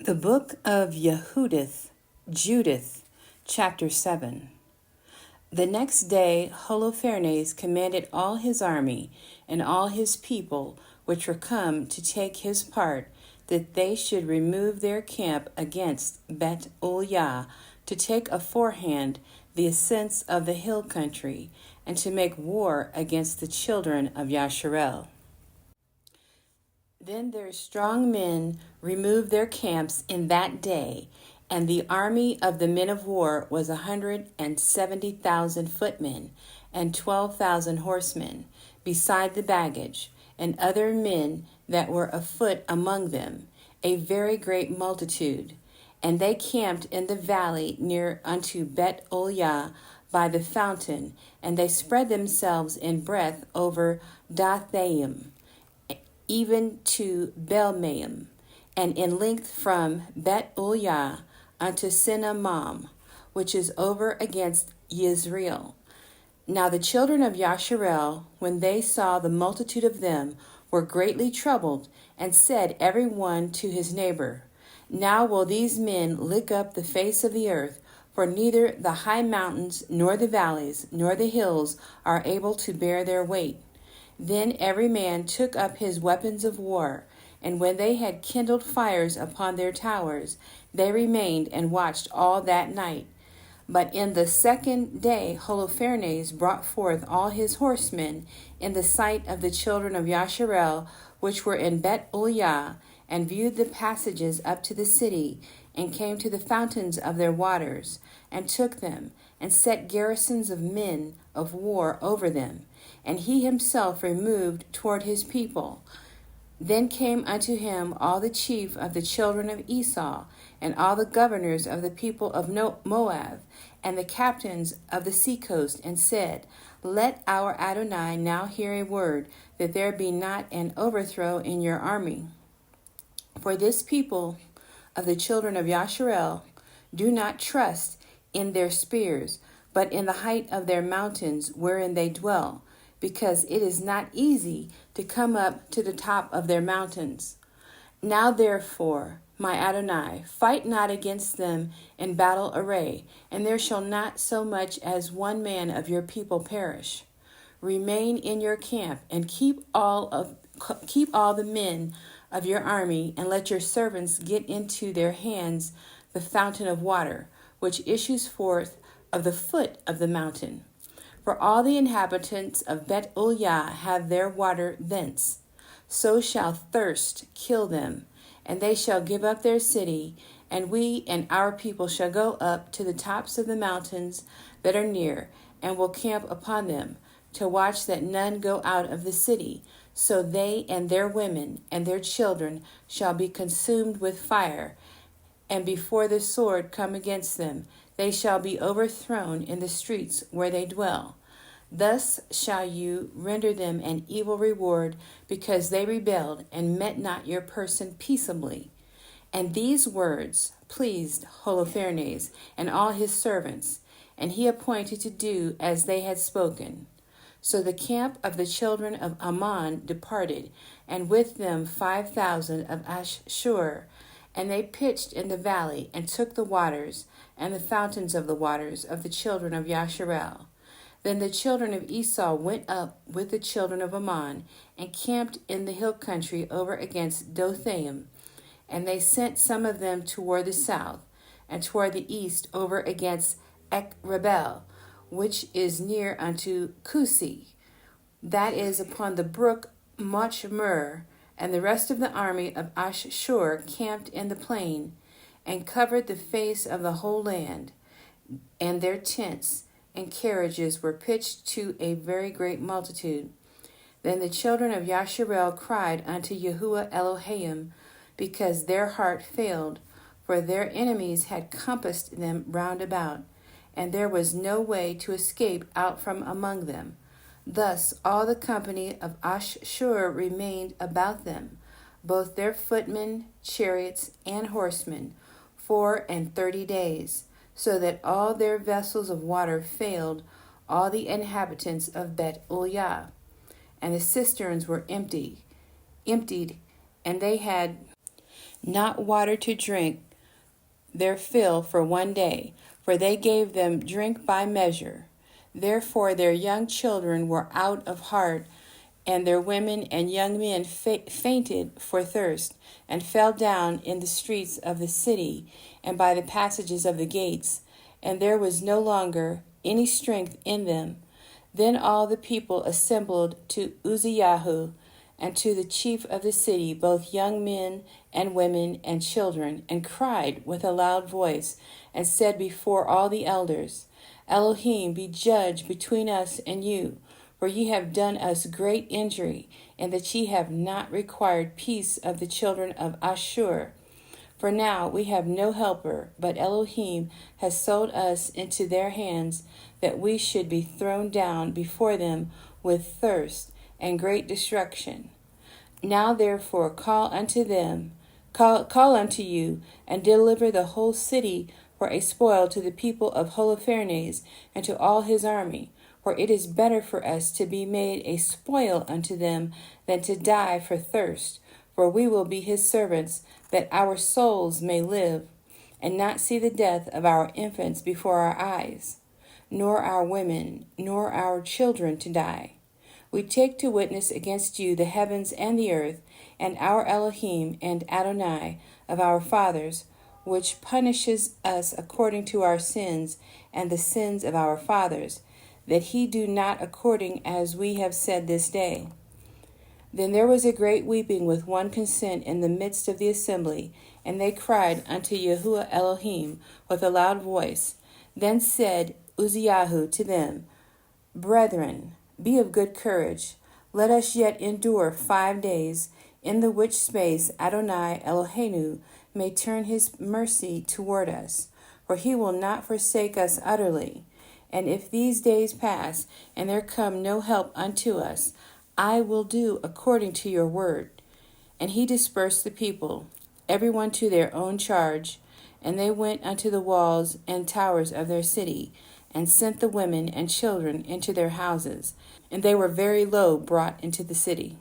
The Book of Yahudith, Judith, Chapter 7. The next day Holofernes commanded all his army and all his people which were come to take his part, that they should remove their camp against Bet-Uljah, to take aforehand the ascents of the hill country, and to make war against the children of Yasharel. Then their strong men removed their camps in that day, and the army of the men of war was 170,000 footmen, and 12,000 horsemen, beside the baggage, and other men that were afoot among them, a very great multitude. And they camped in the valley near unto Bet-Uljah by the fountain, and they spread themselves in breadth over Dathaim, even to Belmaim, and in length from Bet-Uljah unto Sinamam, which is over against Yisrael. Now the children of Yasharel, when they saw the multitude of them, were greatly troubled, and said every one to his neighbor, Now will these men lick up the face of the earth, for neither the high mountains, nor the valleys, nor the hills are able to bear their weight. Then every man took up his weapons of war, and when they had kindled fires upon their towers, they remained and watched all that night. But in the second day Holofernes brought forth all his horsemen in the sight of the children of Yasharel, which were in Bet-Uljah, and viewed the passages up to the city, and came to the fountains of their waters, and took them, and set garrisons of men of war over them. And he himself removed toward his people. Then came unto him all the chief of the children of Esau, and all the governors of the people of Moab, and the captains of the seacoast, and said, Let our Adonai now hear a word, that there be not an overthrow in your army. For this people of the children of Yasharel do not trust in their spears, but in the height of their mountains wherein they dwell, because it is not easy to come up to the top of their mountains. Now therefore, my Adonai, fight not against them in battle array, and there shall not so much as one man of your people perish. Remain in your camp, and keep all the men of your army, and let your servants get into their hands the fountain of water, which issues forth of the foot of the mountain. For all the inhabitants of Bet-Uljah have their water thence. So shall thirst kill them, and they shall give up their city, and we and our people shall go up to the tops of the mountains that are near, and will camp upon them, to watch that none go out of the city. So they and their women and their children shall be consumed with fire, and before the sword come against them, they shall be overthrown in the streets where they dwell. Thus shall you render them an evil reward, because they rebelled and met not your person peaceably. And these words pleased Holofernes and all his servants, and he appointed to do as they had spoken. So the camp of the children of Ammon departed, and with them 5,000 of Ashur, and they pitched in the valley, and took the waters, and the fountains of the waters of the children of Yasharel. Then the children of Esau went up with the children of Ammon, and camped in the hill country over against Dothaim. And they sent some of them toward the south, and toward the east over against Ecrebel, which is near unto Cusi, that is upon the brook Machmer. And the rest of the army of Ashur camped in the plain, and covered the face of the whole land, and their tents and carriages were pitched to a very great multitude. Then the children of Yasharel cried unto Yahuwah Elohim, because their heart failed, for their enemies had compassed them round about, and there was no way to escape out from among them. Thus all the company of Ashur remained about them, both their footmen, chariots, and horsemen, 34 days, so that all their vessels of water failed all the inhabitants of Bet-Uljah, and the cisterns were emptied, and they had not water to drink their fill for one day, for they gave them drink by measure. Therefore their young children were out of heart, and their women and young men fainted for thirst, and fell down in the streets of the city, and by the passages of the gates, and there was no longer any strength in them. Then all the people assembled to Uzziyahu, and to the chief of the city, both young men and women and children, and cried with a loud voice, and said before all the elders, Elohim, be judge between us and you, for ye have done us great injury, and that ye have not required peace of the children of Ashur. For now we have no helper, but Elohim has sold us into their hands, that we should be thrown down before them with thirst and great destruction. Now therefore call unto you, and deliver the whole city for a spoil to the people of Holofernes and to all his army. For it is better for us to be made a spoil unto them than to die for thirst. For we will be his servants, that our souls may live, and not see the death of our infants before our eyes, nor our women, nor our children to die. We take to witness against you the heavens and the earth, and our Elohim and Adonai of our fathers, which punishes us according to our sins and the sins of our fathers, that he do not according as we have said this day. Then there was a great weeping with one consent in the midst of the assembly, and they cried unto Yahuwah Elohim with a loud voice. Then said Uzziyahu to them, Brethren, be of good courage. Let us yet endure 5 days, in the which space Adonai Eloheinu may turn his mercy toward us, for he will not forsake us utterly. And if these days pass, and there come no help unto us, I will do according to your word. And he dispersed the people, every one to their own charge, and they went unto the walls and towers of their city, and sent the women and children into their houses, and they were very low brought into the city.